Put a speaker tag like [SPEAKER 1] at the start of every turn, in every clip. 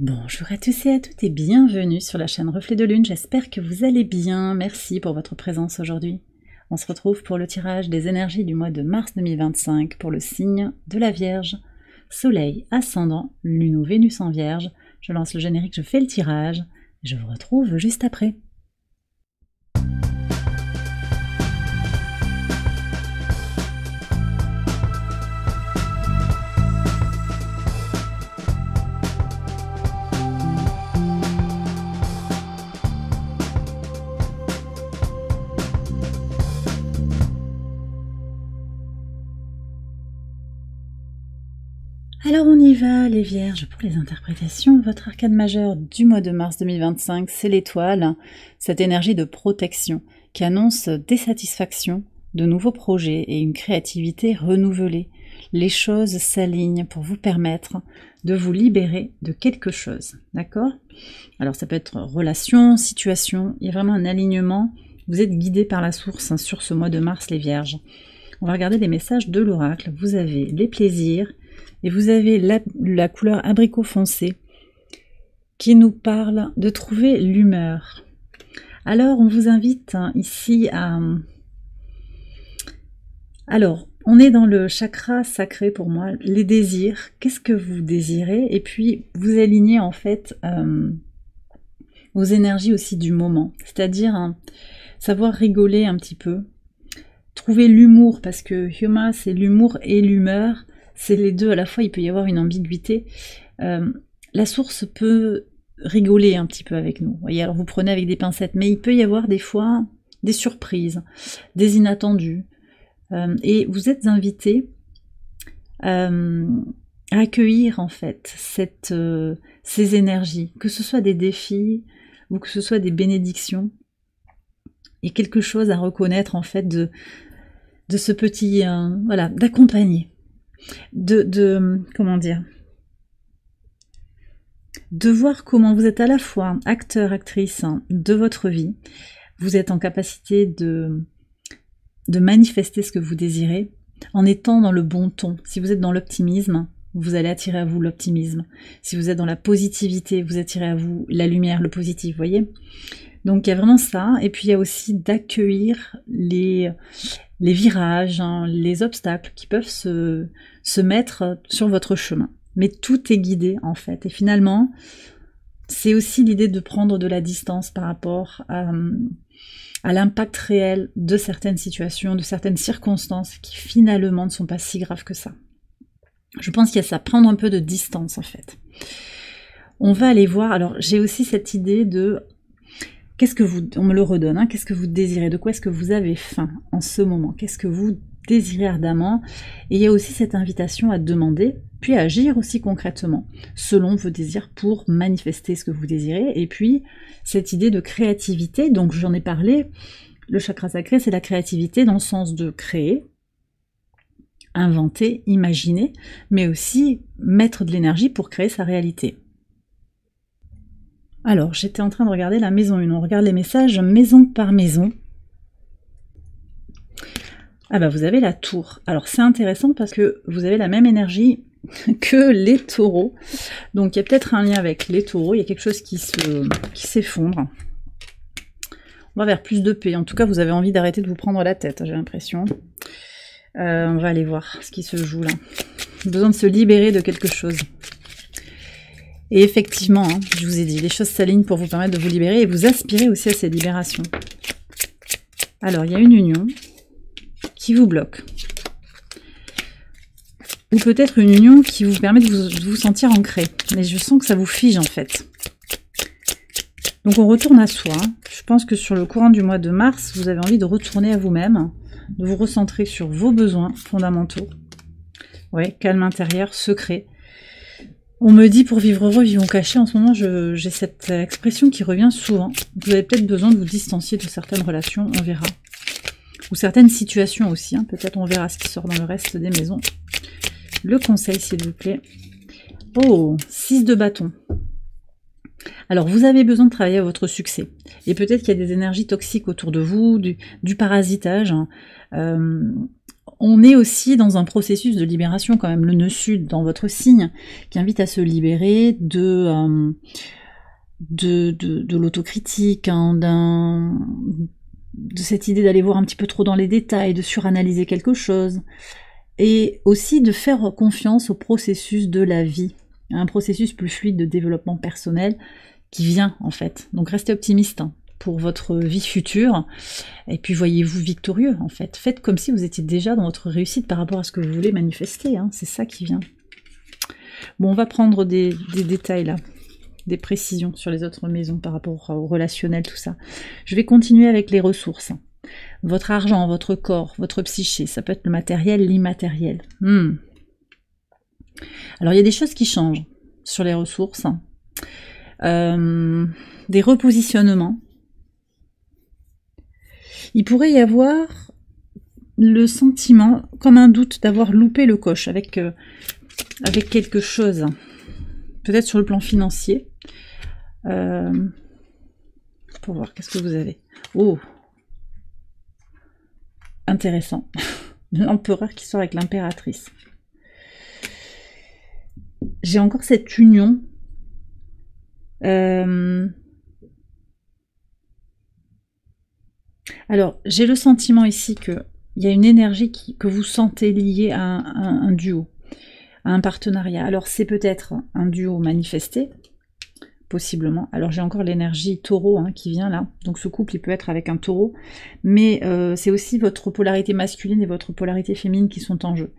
[SPEAKER 1] Bonjour à tous et à toutes et bienvenue sur la chaîne Reflet de Lune, j'espère que vous allez bien, merci pour votre présence aujourd'hui. On se retrouve pour le tirage des énergies du mois de mars 2025 pour le signe de la Vierge. Soleil, ascendant, Lune ou Vénus en Vierge, je lance le générique, je fais le tirage, et je vous retrouve juste après. Alors on y va les Vierges pour les interprétations. Votre arcane majeur du mois de mars 2025, c'est l'étoile, cette énergie de protection qui annonce des satisfactions, de nouveaux projets et une créativité renouvelée. Les choses s'alignent pour vous permettre de vous libérer de quelque chose, d'accord? Alors ça peut être relation, situation, il y a vraiment un alignement. Vous êtes guidés par la source sur ce mois de mars les Vierges. On va regarder les messages de l'oracle. Vous avez les plaisirs, et vous avez la couleur abricot foncé qui nous parle de trouver l'humeur. Alors, on vous invite ici à... Alors, on est dans le chakra sacré pour moi, les désirs. Qu'est-ce que vous désirez? Et puis, vous alignez en fait aux énergies aussi du moment. C'est-à-dire savoir rigoler un petit peu. Trouver l'humour, parce que Huma, c'est l'humour et l'humeur. C'est les deux à la fois, il peut y avoir une ambiguïté. La source peut rigoler un petit peu avec nous. Vous voyez, alors vous prenez avec des pincettes, mais il peut y avoir des fois des surprises, des inattendus. Et vous êtes invités à accueillir en fait ces énergies, que ce soit des défis ou que ce soit des bénédictions. Et quelque chose à reconnaître en fait de ce petit... voilà, d'accompagner. Comment dire, de voir comment vous êtes à la fois acteur, actrice de votre vie, vous êtes en capacité de manifester ce que vous désirez en étant dans le bon ton. Si vous êtes dans l'optimisme, vous allez attirer à vous l'optimisme. Si vous êtes dans la positivité, vous attirez à vous la lumière, le positif, vous voyez. Donc il y a vraiment ça, et puis il y a aussi d'accueillir les virages, les obstacles qui peuvent se mettre sur votre chemin. Mais tout est guidé en fait. Et finalement, c'est aussi l'idée de prendre de la distance par rapport à l'impact réel de certaines situations, de certaines circonstances qui finalement ne sont pas si graves que ça. Je pense qu'il y a ça, prendre un peu de distance en fait. On va aller voir, alors j'ai aussi cette idée de... Qu'est-ce que vous, on me le redonne, qu'est-ce que vous désirez, de quoi est-ce que vous avez faim en ce moment, qu'est-ce que vous désirez ardemment, et il y a aussi cette invitation à demander, puis à agir aussi concrètement, selon vos désirs pour manifester ce que vous désirez, et puis cette idée de créativité, donc j'en ai parlé, le chakra sacré c'est la créativité dans le sens de créer, inventer, imaginer, mais aussi mettre de l'énergie pour créer sa réalité. Alors, j'étais en train de regarder la maison 1, on regarde les messages maison par maison. Ah bah vous avez la tour. Alors c'est intéressant parce que vous avez la même énergie que les taureaux. Donc il y a peut-être un lien avec les taureaux, il y a quelque chose qui s'effondre. On va vers plus de paix. En tout cas, vous avez envie d'arrêter de vous prendre la tête, j'ai l'impression. On va aller voir ce qui se joue là. Besoin de se libérer de quelque chose. Et effectivement, je vous ai dit, les choses s'alignent pour vous permettre de vous libérer et vous aspirez aussi à ces libérations. Alors, il y a une union qui vous bloque. Ou peut-être une union qui vous permet de vous sentir ancré. Mais je sens que ça vous fige en fait. Donc on retourne à soi. Je pense que sur le courant du mois de mars, vous avez envie de retourner à vous-même, de vous recentrer sur vos besoins fondamentaux. Ouais, calme intérieur, secret. On me dit pour vivre heureux, vivons cachés. En ce moment, j'ai cette expression qui revient souvent. Vous avez peut-être besoin de vous distancier de certaines relations, on verra. Ou certaines situations aussi. Peut-être on verra ce qui sort dans le reste des maisons. Le conseil, s'il vous plaît. Oh, 6 de bâton. Alors, vous avez besoin de travailler à votre succès. Et peut-être qu'il y a des énergies toxiques autour de vous, du parasitage. on est aussi dans un processus de libération quand même, le nœud sud dans votre signe, qui invite à se libérer de l'autocritique, hein, de cette idée d'aller voir un petit peu trop dans les détails, de suranalyser quelque chose, et aussi de faire confiance au processus de la vie, un processus plus fluide de développement personnel qui vient en fait. Donc restez optimiste hein, pour votre vie future, et puis voyez-vous victorieux en fait. Faites comme si vous étiez déjà dans votre réussite par rapport à ce que vous voulez manifester, hein. C'est ça qui vient. Bon, on va prendre des détails là, des précisions sur les autres maisons par rapport au relationnel, tout ça. Je vais continuer avec les ressources. Votre argent, votre corps, votre psyché, ça peut être le matériel, l'immatériel. Alors il y a des choses qui changent sur les ressources. Des repositionnements. Il pourrait y avoir le sentiment, comme un doute, d'avoir loupé le coche avec quelque chose. Peut-être sur le plan financier. Pour voir, qu'est-ce que vous avez? Oh, intéressant. L'empereur qui sort avec l'impératrice. J'ai encore cette union. Alors, j'ai le sentiment ici qu'il y a une énergie que vous sentez liée à un duo, à un partenariat. Alors, c'est peut-être un duo manifesté, possiblement. Alors, j'ai encore l'énergie taureau hein, qui vient là. Donc, ce couple, il peut être avec un taureau. Mais c'est aussi votre polarité masculine et votre polarité féminine qui sont en jeu.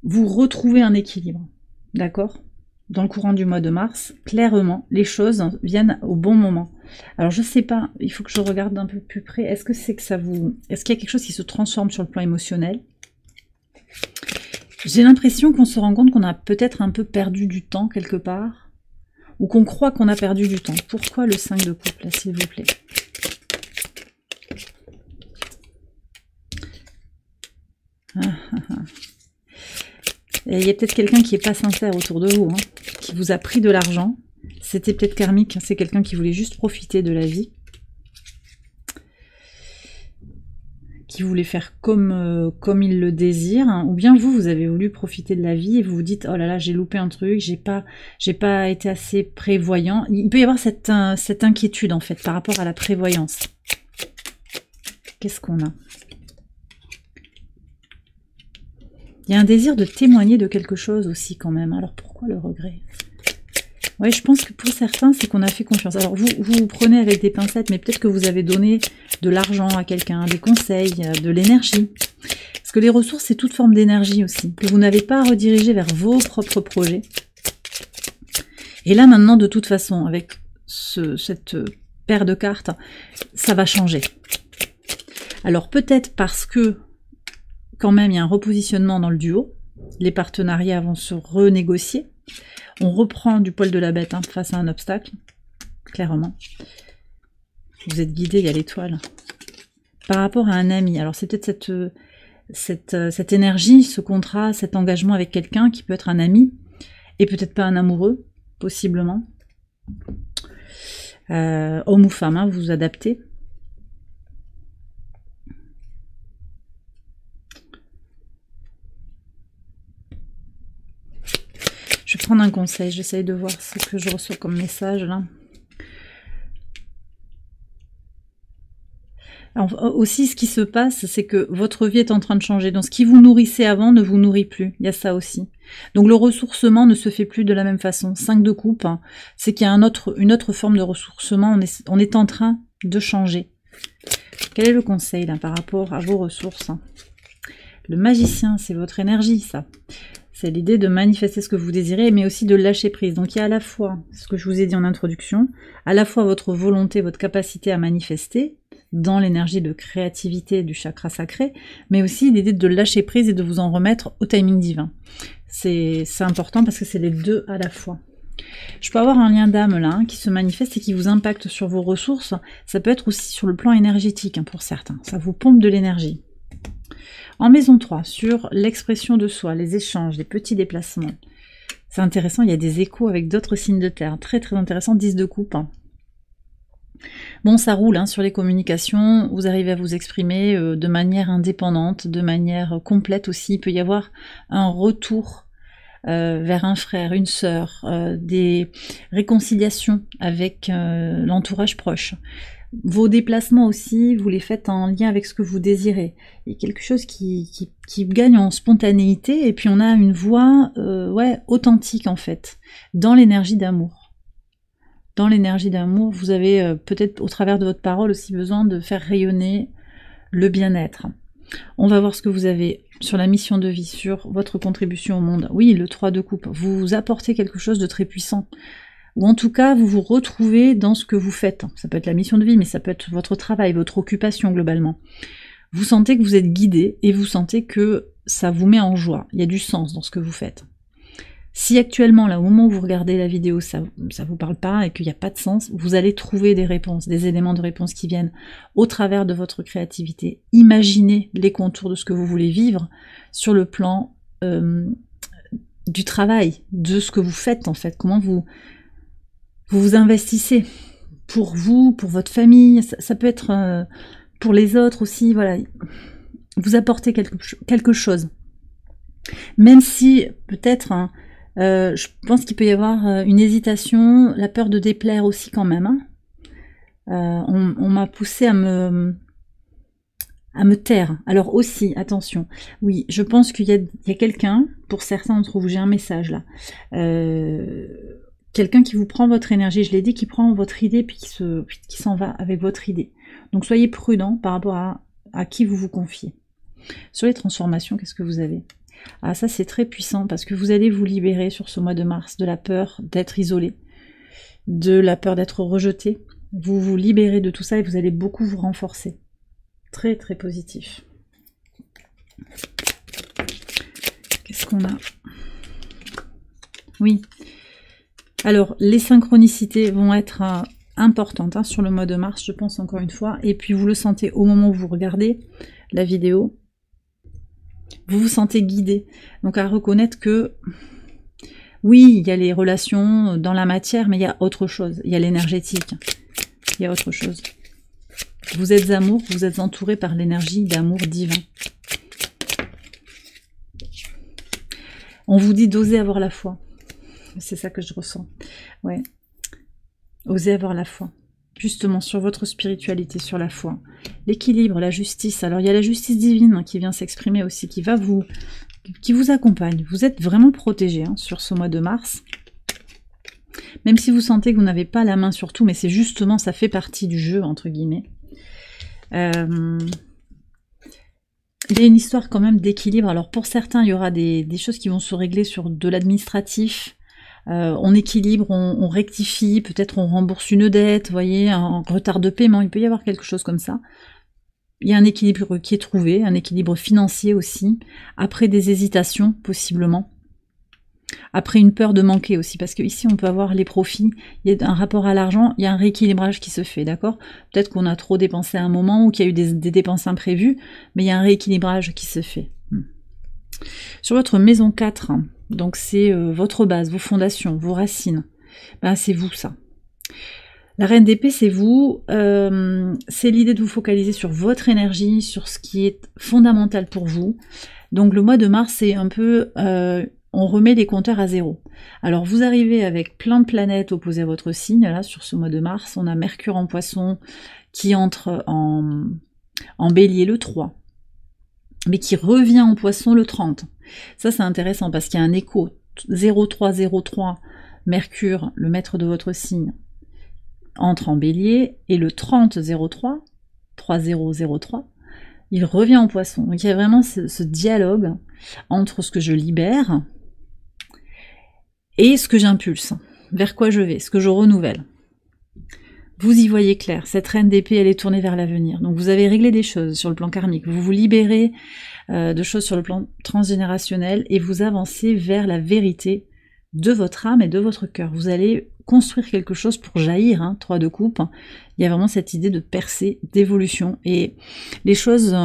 [SPEAKER 1] Vous retrouvez un équilibre, d'accord ? Dans le courant du mois de mars, clairement, les choses viennent au bon moment. Alors, je sais pas, il faut que je regarde d'un peu plus près. Est-ce que c'est que ça vous... Est-ce qu'il y a quelque chose qui se transforme sur le plan émotionnel? J'ai l'impression qu'on se rend compte qu'on a peut-être un peu perdu du temps quelque part, ou qu'on croit qu'on a perdu du temps. Pourquoi le 5 de coupe, là, s'il vous plaît? Il y a peut-être quelqu'un qui n'est pas sincère autour de vous, hein, qui vous a pris de l'argent. C'était peut-être karmique, hein, c'est quelqu'un qui voulait juste profiter de la vie. Qui voulait faire comme il le désire. Hein. Ou bien vous avez voulu profiter de la vie et vous vous dites « Oh là là, j'ai loupé un truc, j'ai pas été assez prévoyant. » Il peut y avoir cette inquiétude en fait par rapport à la prévoyance. Qu'est-ce qu'on a ? Il y a un désir de témoigner de quelque chose aussi quand même. Alors pourquoi le regret? Oui, je pense que pour certains, c'est qu'on a fait confiance. Alors vous prenez avec des pincettes, mais peut-être que vous avez donné de l'argent à quelqu'un, des conseils, de l'énergie. Parce que les ressources, c'est toute forme d'énergie aussi, que vous n'avez pas à rediriger vers vos propres projets. Et là maintenant, de toute façon, avec cette paire de cartes, ça va changer. Alors peut-être parce que quand même, il y a un repositionnement dans le duo. Les partenariats vont se renégocier. On reprend du poil de la bête hein, face à un obstacle. Clairement. Vous êtes guidé, il y a l'étoile. Par rapport à un ami. Alors, c'est peut-être cette énergie, ce contrat, cet engagement avec quelqu'un qui peut être un ami. Et peut-être pas un amoureux, possiblement. Homme ou femme, hein, vous vous adaptez. Je vais prendre un conseil, j'essaye de voir ce que je reçois comme message là. Alors, aussi, ce qui se passe, c'est que votre vie est en train de changer. Donc, ce qui vous nourrissait avant ne vous nourrit plus. Il y a ça aussi. Donc, le ressourcement ne se fait plus de la même façon. 5 de coupe, hein, c'est qu'il y a une autre forme de ressourcement. On est en train de changer. Quel est le conseil là par rapport à vos ressources hein? Le magicien, c'est votre énergie, ça. C'est l'idée de manifester ce que vous désirez, mais aussi de lâcher prise. Donc il y a à la fois, ce que je vous ai dit en introduction, à la fois votre volonté, votre capacité à manifester, dans l'énergie de créativité du chakra sacré, mais aussi l'idée de lâcher prise et de vous en remettre au timing divin. C'est important parce que c'est les deux à la fois. Je peux avoir un lien d'âme là, hein, qui se manifeste et qui vous impacte sur vos ressources. Ça peut être aussi sur le plan énergétique hein, pour certains. Ça vous pompe de l'énergie. En maison 3, sur l'expression de soi, les échanges, les petits déplacements. C'est intéressant, il y a des échos avec d'autres signes de terre. Très très intéressant, 10 de coupe. Bon, ça roule hein, sur les communications, vous arrivez à vous exprimer de manière indépendante, de manière complète aussi. Il peut y avoir un retour vers un frère, une sœur, des réconciliations avec l'entourage proche. Vos déplacements aussi, vous les faites en lien avec ce que vous désirez. Il y a quelque chose qui gagne en spontanéité, et puis on a une voix ouais, authentique en fait, dans l'énergie d'amour. Dans l'énergie d'amour, vous avez peut-être au travers de votre parole aussi besoin de faire rayonner le bien-être. On va voir ce que vous avez sur la mission de vie, sur votre contribution au monde. Oui, le 3 de coupe, vous apportez quelque chose de très puissant. Ou en tout cas, vous vous retrouvez dans ce que vous faites. Ça peut être la mission de vie, mais ça peut être votre travail, votre occupation globalement. Vous sentez que vous êtes guidé et vous sentez que ça vous met en joie. Il y a du sens dans ce que vous faites. Si actuellement, là, au moment où vous regardez la vidéo, ça vous parle pas et qu'il n'y a pas de sens, vous allez trouver des réponses, des éléments de réponse qui viennent au travers de votre créativité. Imaginez les contours de ce que vous voulez vivre sur le plan du travail, de ce que vous faites en fait, comment vous investissez pour vous, pour votre famille, ça peut être pour les autres aussi, voilà. Vous apportez quelque chose. Même si peut-être... Hein, je pense qu'il peut y avoir une hésitation, la peur de déplaire aussi quand même. Hein. On m'a poussé à me taire. Alors aussi, attention, oui, je pense qu'il y a quelqu'un, pour certains d'entre vous, j'ai un message là, quelqu'un qui vous prend votre énergie, je l'ai dit, qui prend votre idée puis qui s'en va avec votre idée. Donc soyez prudent par rapport à qui vous vous confiez. Sur les transformations, qu'est-ce que vous avez ? Ah, ça c'est très puissant parce que vous allez vous libérer sur ce mois de mars de la peur d'être isolé, de la peur d'être rejeté. Vous vous libérez de tout ça et vous allez beaucoup vous renforcer. Très très positif. Qu'est-ce qu'on a? Oui. Alors, les synchronicités vont être importantes hein, sur le mois de mars, je pense encore une fois. Et puis vous le sentez au moment où vous regardez la vidéo. Vous vous sentez guidé. Donc à reconnaître que, oui, il y a les relations dans la matière, mais il y a autre chose. Il y a l'énergétique. Il y a autre chose. Vous êtes amour, vous êtes entouré par l'énergie d'amour divin. On vous dit d'oser avoir la foi. C'est ça que je ressens. Ouais. Osez avoir la foi. Justement, sur votre spiritualité, sur la foi. L'équilibre, la justice. Alors, il y a la justice divine qui vient s'exprimer aussi, qui vous accompagne. Vous êtes vraiment protégé hein, sur ce mois de mars. Même si vous sentez que vous n'avez pas la main sur tout, mais c'est justement, ça fait partie du jeu, entre guillemets. Il y a une histoire quand même d'équilibre. Alors, pour certains, il y aura des choses qui vont se régler sur de l'administratif. On équilibre, on rectifie, peut-être on rembourse une dette, vous voyez, un retard de paiement, il peut y avoir quelque chose comme ça. Il y a un équilibre qui est trouvé, un équilibre financier aussi, après des hésitations possiblement, après une peur de manquer aussi, parce que ici on peut avoir les profits, il y a un rapport à l'argent, il y a un rééquilibrage qui se fait, d'accord? Peut-être qu'on a trop dépensé à un moment ou qu'il y a eu des dépenses imprévues, mais il y a un rééquilibrage qui se fait. Sur votre maison 4, donc c'est votre base, vos fondations, vos racines. Ben, c'est vous ça. La reine d'épée, c'est vous. C'est l'idée de vous focaliser sur votre énergie, sur ce qui est fondamental pour vous. Donc le mois de mars, c'est un peu... on remet les compteurs à zéro. Alors vous arrivez avec plein de planètes opposées à votre signe, là, sur ce mois de mars. On a Mercure en Poisson qui entre en Bélier le 3. Mais qui revient en Poisson le 30. Ça, c'est intéressant parce qu'il y a un écho 0303, Mercure, le maître de votre signe, entre en Bélier, et le 3003, 3003, il revient en Poisson. Donc il y a vraiment ce dialogue entre ce que je libère et ce que j'impulse, vers quoi je vais, ce que je renouvelle. Vous y voyez clair, cette reine d'épée, elle est tournée vers l'avenir. Donc vous avez réglé des choses sur le plan karmique, vous vous libérez de choses sur le plan transgénérationnel et vous avancez vers la vérité de votre âme et de votre cœur. Vous allez construire quelque chose pour jaillir, hein, 3 de coupe. Il y a vraiment cette idée de percée, d'évolution et les choses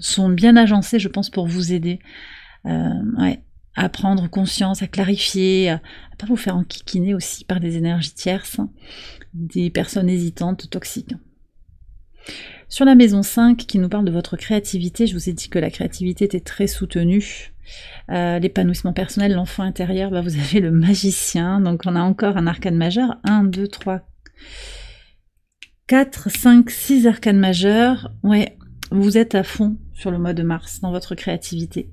[SPEAKER 1] sont bien agencées, je pense, pour vous aider. Ouais. à prendre conscience, à clarifier, à pas vous faire enquiquiner aussi par des énergies tierces, des personnes hésitantes, toxiques. Sur la maison 5, qui nous parle de votre créativité, je vous ai dit que la créativité était très soutenue. L'épanouissement personnel, l'enfant intérieur, vous avez le magicien, donc on a encore un arcane majeur, 1, 2, 3, 4, 5, 6 arcanes majeurs. Ouais, vous êtes à fond sur le mois de mars dans votre créativité.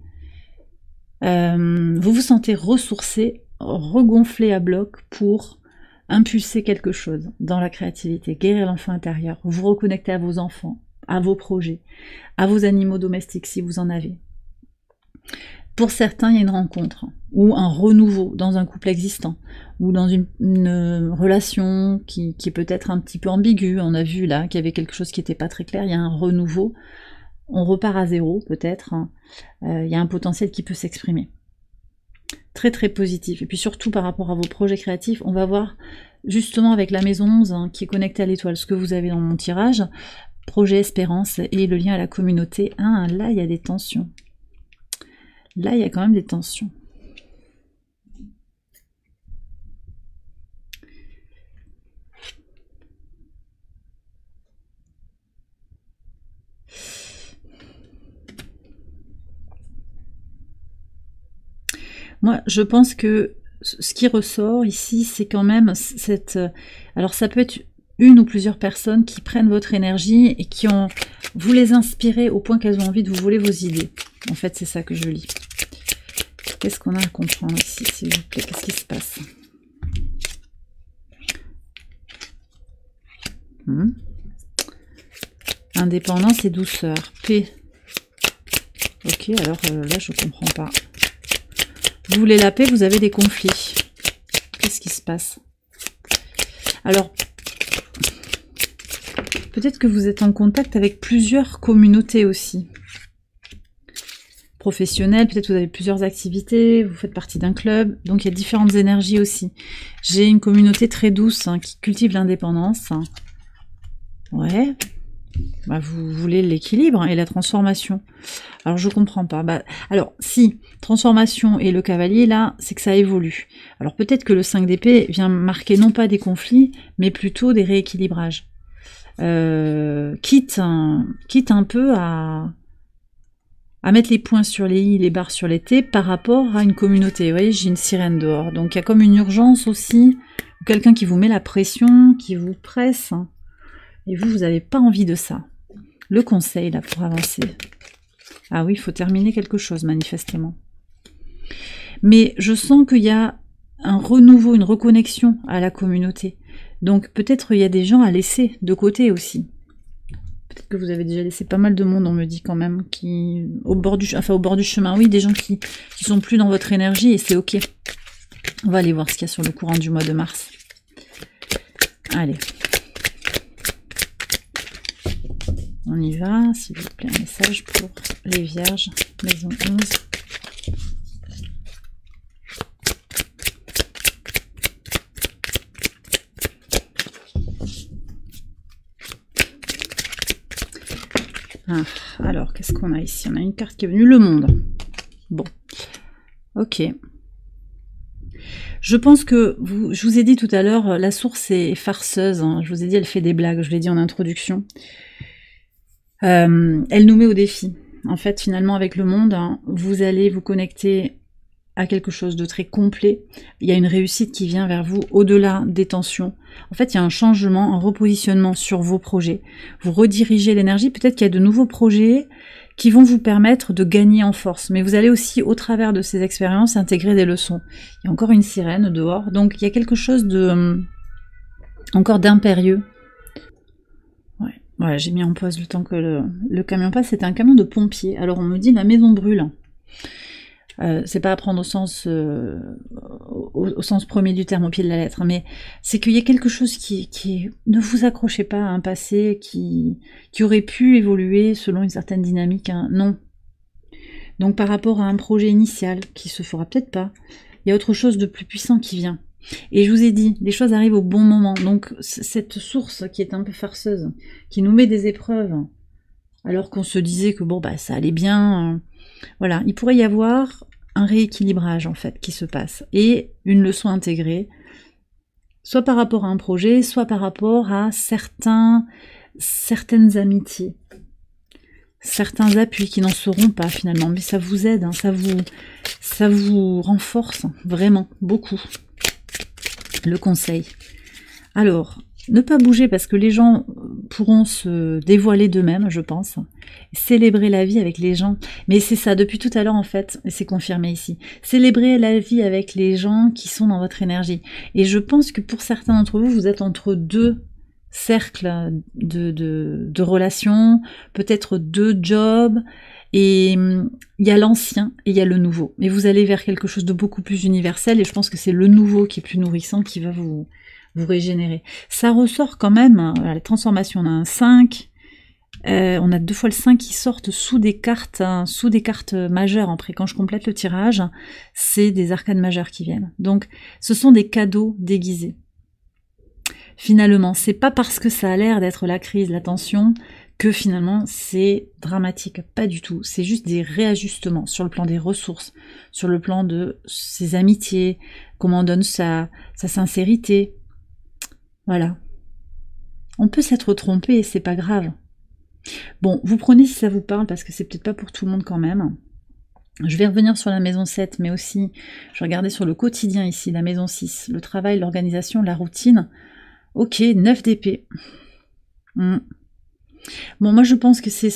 [SPEAKER 1] Vous vous sentez ressourcé, regonflé à bloc pour impulser quelque chose dans la créativité, guérir l'enfant intérieur, vous reconnecter à vos enfants, à vos projets, à vos animaux domestiques si vous en avez. Pour certains, il y a une rencontre ou un renouveau dans un couple existant ou dans une relation qui est peut-être un petit peu ambiguë. On a vu là qu'il y avait quelque chose qui n'était pas très clair, il y a un renouveau. On repart à zéro peut-être. Il y a un potentiel qui peut s'exprimer. Très très positif. Et puis surtout par rapport à vos projets créatifs, on va voir justement avec la maison 11 qui est connectée à l'étoile, ce que vous avez dans mon tirage, projet espérance et le lien à la communauté. Là il y a des tensions. Là, il y a quand même des tensions. Moi, je pense que ce qui ressort ici, c'est quand même cette... Alors, ça peut être une ou plusieurs personnes qui prennent votre énergie et qui ont... Vous les inspirez au point qu'elles ont envie de vous voler vos idées. En fait, c'est ça que je lis. Qu'est-ce qu'on a à comprendre ici, s'il vous plaît? Qu'est-ce qui se passe? Indépendance et douceur. Paix. Ok, alors là, je comprends pas. Vous voulez la paix, vous avez des conflits. Qu'est-ce qui se passe? Alors, peut-être que vous êtes en contact avec plusieurs communautés aussi. Professionnelles, peut-être que vous avez plusieurs activités, vous faites partie d'un club, donc il y a différentes énergies aussi. J'ai une communauté très douce qui cultive l'indépendance. Ouais. Vous voulez l'équilibre et la transformation. Alors je comprends pas. Alors si, transformation et le cavalier, là, c'est que ça évolue. Alors peut-être que le 5 d'épée vient marquer non pas des conflits, mais plutôt des rééquilibrages. Quitte un peu à mettre les points sur les i, les barres sur les t par rapport à une communauté. Vous voyez, j'ai une sirène dehors. Donc il y a comme une urgence aussi, quelqu'un qui vous met la pression, qui vous presse. Et vous n'avez pas envie de ça. Le conseil, là, pour avancer. Ah oui, il faut terminer quelque chose, manifestement. Mais je sens qu'il y a un renouveau, une reconnexion à la communauté. Donc peut-être il y a des gens à laisser de côté aussi. Peut-être que vous avez déjà laissé pas mal de monde, on me dit quand même, au bord du chemin. Oui, des gens qui sont plus dans votre énergie et c'est ok. On va aller voir ce qu'il y a sur le courant du mois de mars. Allez. On y va, s'il vous plaît, un message pour les vierges, maison 11. Alors, qu'est-ce qu'on a ici? On a une carte qui est venue, le monde. Bon, ok. Je pense que, je vous ai dit tout à l'heure, la source est farceuse. Je vous ai dit, elle fait des blagues, je l'ai dit en introduction. Elle nous met au défi. En fait, finalement, avec le monde, vous allez vous connecter à quelque chose de très complet. Il y a une réussite qui vient vers vous au-delà des tensions. En fait, il y a un changement, un repositionnement sur vos projets. Vous redirigez l'énergie. Peut-être qu'il y a de nouveaux projets qui vont vous permettre de gagner en force. Mais vous allez aussi, au travers de ces expériences, intégrer des leçons. Il y a encore une sirène dehors. Donc, il y a quelque chose de encore d'impérieux. Voilà, j'ai mis en pause le temps que le camion passe. C'était un camion de pompiers. Alors on me dit la maison brûle. C'est pas à prendre au sens premier du terme, au pied de la lettre, mais c'est qu'il y a quelque chose qui ne vous accrochez pas à un passé qui aurait pu évoluer selon une certaine dynamique. Non. Donc par rapport à un projet initial qui se fera peut-être pas, il y a autre chose de plus puissant qui vient. Et je vous ai dit, les choses arrivent au bon moment. Donc cette source qui est un peu farceuse, qui nous met des épreuves, alors qu'on se disait que bon ça allait bien, voilà, il pourrait y avoir un rééquilibrage en fait qui se passe et une leçon intégrée, soit par rapport à un projet, soit par rapport à certaines amitiés, certains appuis qui n'en seront pas finalement, mais ça vous aide, hein, ça vous renforce vraiment beaucoup. Le conseil. Alors, ne pas bouger parce que les gens pourront se dévoiler d'eux-mêmes, je pense. Célébrer la vie avec les gens. Mais c'est ça, depuis tout à l'heure en fait, et c'est confirmé ici. Célébrer la vie avec les gens qui sont dans votre énergie. Et je pense que pour certains d'entre vous, vous êtes entre deux cercles de relations, peut-être deux jobs, et il y a l'ancien et il y a le nouveau. Et vous allez vers quelque chose de beaucoup plus universel, et je pense que c'est le nouveau qui est plus nourrissant, qui va vous régénérer. Ça ressort quand même, voilà, les transformations, on a un 5, on a 2 fois le 5 qui sortent sous des cartes majeures. Après, quand je complète le tirage, c'est des arcanes majeures qui viennent. Donc, ce sont des cadeaux déguisés. Finalement, c'est pas parce que ça a l'air d'être la crise, la tension, que finalement c'est dramatique. Pas du tout. C'est juste des réajustements sur le plan des ressources, sur le plan de ses amitiés, comment on donne sa sincérité. Voilà. On peut s'être trompé et c'est pas grave. Bon, vous prenez si ça vous parle parce que c'est peut-être pas pour tout le monde quand même. Je vais revenir sur la maison 7, mais aussi, je regardais sur le quotidien ici, la maison 6, le travail, l'organisation, la routine. Ok, 9 d'épée. Bon, moi je pense que c'est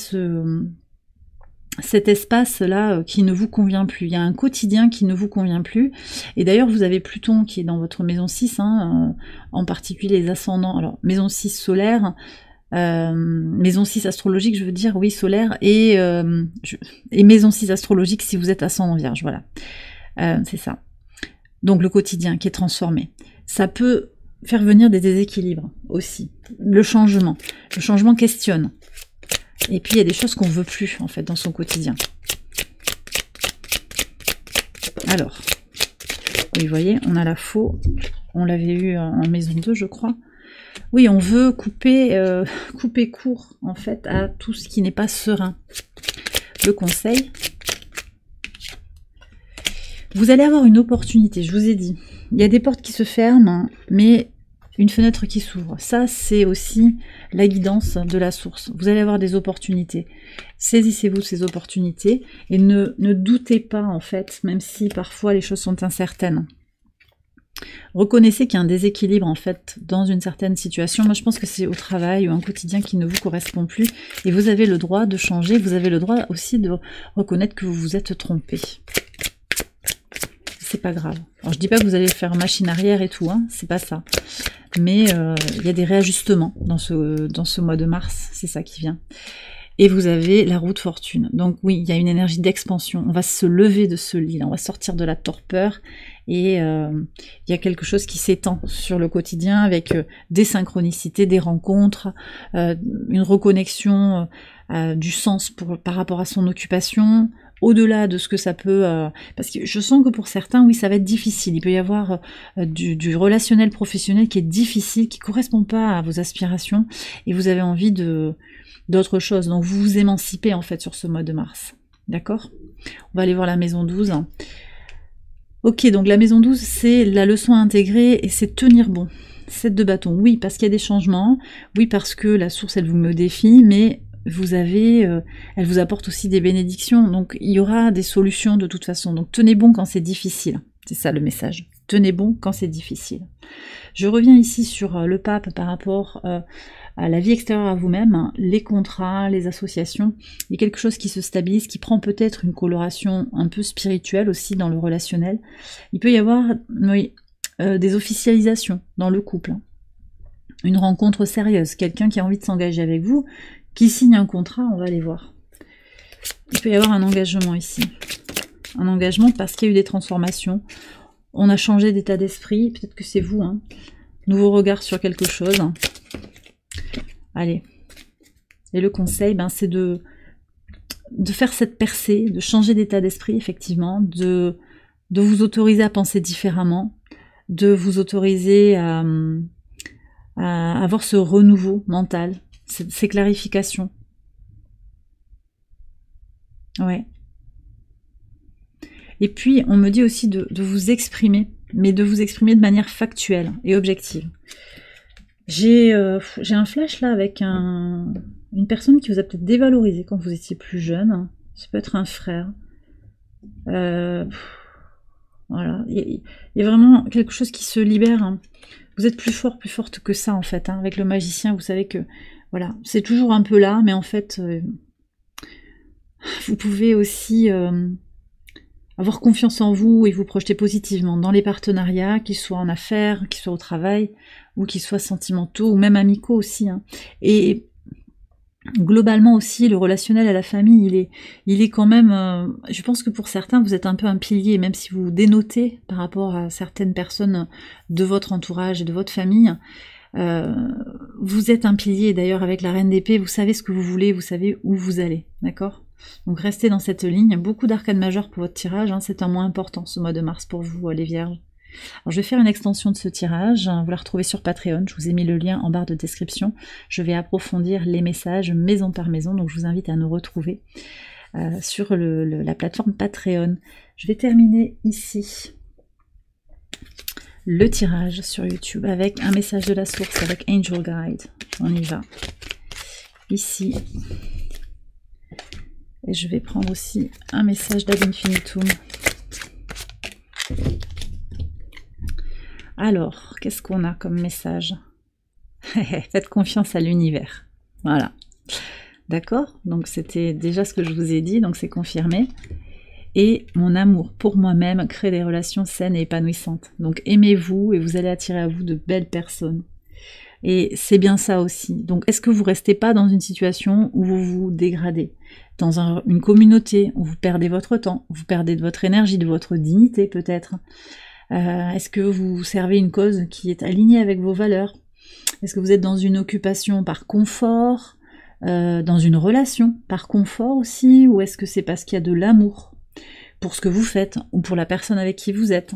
[SPEAKER 1] cet espace-là qui ne vous convient plus. Il y a un quotidien qui ne vous convient plus. Et d'ailleurs, vous avez Pluton qui est dans votre maison 6, en particulier les ascendants. Alors, maison 6 solaire, maison 6 astrologique, je veux dire, oui, solaire, et maison 6 astrologique si vous êtes ascendant vierge, voilà. C'est ça. Donc, le quotidien qui est transformé. Ça peut faire venir des déséquilibres aussi. Le changement questionne. Et puis il y a des choses qu'on veut plus en fait dans son quotidien. Alors, oui, vous voyez, on a la faux, on l'avait eu en maison 2 je crois. Oui, on veut couper court en fait à tout ce qui n'est pas serein. Le conseil. Vous allez avoir une opportunité, je vous ai dit. Il y a des portes qui se ferment, mais une fenêtre qui s'ouvre. Ça, c'est aussi la guidance de la source. Vous allez avoir des opportunités. Saisissez-vous de ces opportunités et ne doutez pas, en fait, même si parfois les choses sont incertaines. Reconnaissez qu'il y a un déséquilibre, en fait, dans une certaine situation. Moi, je pense que c'est au travail ou un quotidien qui ne vous correspond plus. Et vous avez le droit de changer. Vous avez le droit aussi de reconnaître que vous vous êtes trompé. C'est pas grave. Alors, je dis pas que vous allez faire machine arrière et tout, hein, c'est pas ça. Mais il y a des réajustements dans ce mois de mars, c'est ça qui vient. Et vous avez la roue de fortune. Donc oui, il y a une énergie d'expansion. On va se lever de ce lit, là. On va sortir de la torpeur. Et il y a quelque chose qui s'étend sur le quotidien avec des synchronicités, des rencontres, une reconnexion du sens par rapport à son occupation, au-delà de ce que ça peut... parce que je sens que pour certains, oui, ça va être difficile. Il peut y avoir du relationnel professionnel qui est difficile, qui ne correspond pas à vos aspirations, et vous avez envie d'autre chose. Donc vous vous émancipez en fait sur ce mois de mars. D'accord? On va aller voir la maison 12. Ok, donc la maison 12, c'est la leçon à intégrer et c'est tenir bon. 7 de bâton, oui, parce qu'il y a des changements, oui, parce que la source, elle vous met au défi, mais vous avez, elle vous apporte aussi des bénédictions, donc il y aura des solutions de toute façon. Donc tenez bon quand c'est difficile, c'est ça le message. Tenez bon quand c'est difficile. Je reviens ici sur le pape par rapport à la vie extérieure à vous-même, les contrats, les associations. Il y a quelque chose qui se stabilise, qui prend peut-être une coloration un peu spirituelle aussi dans le relationnel. Il peut y avoir oui, des officialisations dans le couple. Une rencontre sérieuse, quelqu'un qui a envie de s'engager avec vous, qui signe un contrat, on va aller voir. Il peut y avoir un engagement ici. Un engagement parce qu'il y a eu des transformations. On a changé d'état d'esprit, peut-être que c'est vous, hein. Nouveau regard sur quelque chose. Allez. Et le conseil, ben, c'est de faire cette percée, de changer d'état d'esprit, effectivement, de vous autoriser à penser différemment, de vous autoriser à avoir ce renouveau mental, ces clarifications. Ouais. Et puis, on me dit aussi de vous exprimer, mais de vous exprimer de manière factuelle et objective. J'ai un flash là avec une personne qui vous a peut-être dévalorisé quand vous étiez plus jeune. Ça peut être un frère. Voilà, il y a vraiment quelque chose qui se libère. Hein. Vous êtes plus fort, plus forte que ça en fait. Hein. Avec le magicien, vous savez que voilà, c'est toujours un peu là, mais en fait, vous pouvez aussi avoir confiance en vous et vous projeter positivement dans les partenariats, qu'ils soient en affaires, qu'ils soient au travail, ou qu'ils soient sentimentaux, ou même amicaux aussi. Hein. Et globalement aussi, le relationnel à la famille, il est quand même... je pense que pour certains, vous êtes un peu un pilier, même si vous dénotez par rapport à certaines personnes de votre entourage et de votre famille. Vous êtes un pilier, d'ailleurs avec la reine d'épée, vous savez ce que vous voulez, vous savez où vous allez, d'accord? Donc restez dans cette ligne, beaucoup d'arcanes majeures pour votre tirage, hein, c'est un mois important ce mois de mars pour vous les vierges. Alors je vais faire une extension de ce tirage, vous la retrouvez sur Patreon, je vous ai mis le lien en barre de description, je vais approfondir les messages maison par maison, donc je vous invite à nous retrouver sur la plateforme Patreon. Je vais terminer ici le tirage sur YouTube avec un message de la source, avec Angel Guide, on y va, ici. Et je vais prendre aussi un message d'Ad Infinitum. Alors, qu'est-ce qu'on a comme message? Faites confiance à l'univers. Voilà. D'accord? Donc c'était déjà ce que je vous ai dit, donc c'est confirmé. Et mon amour pour moi-même crée des relations saines et épanouissantes. Donc aimez-vous et vous allez attirer à vous de belles personnes. Et c'est bien ça aussi. Donc est-ce que vous restez pas dans une situation où vous vous dégradez? Dans une communauté où vous perdez votre temps, vous perdez de votre énergie, de votre dignité peut-être? Est-ce que vous servez une cause qui est alignée avec vos valeurs? Est-ce que vous êtes dans une occupation par confort, dans une relation par confort aussi? Ou est-ce que c'est parce qu'il y a de l'amour pour ce que vous faites ou pour la personne avec qui vous êtes?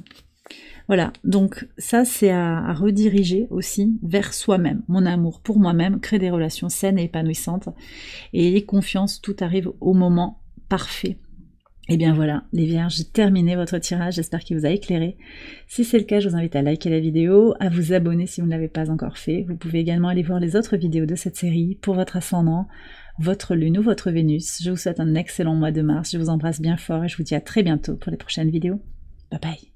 [SPEAKER 1] Voilà, donc ça c'est à rediriger aussi vers soi-même. Mon amour pour moi-même crée des relations saines et épanouissantes. Et ayez confiance, tout arrive au moment parfait. Et bien voilà, les vierges, j'ai terminé votre tirage, j'espère qu'il vous a éclairé. Si c'est le cas, je vous invite à liker la vidéo, à vous abonner si vous ne l'avez pas encore fait. Vous pouvez également aller voir les autres vidéos de cette série pour votre ascendant, votre lune ou votre Vénus. Je vous souhaite un excellent mois de mars, je vous embrasse bien fort et je vous dis à très bientôt pour les prochaines vidéos. Bye bye.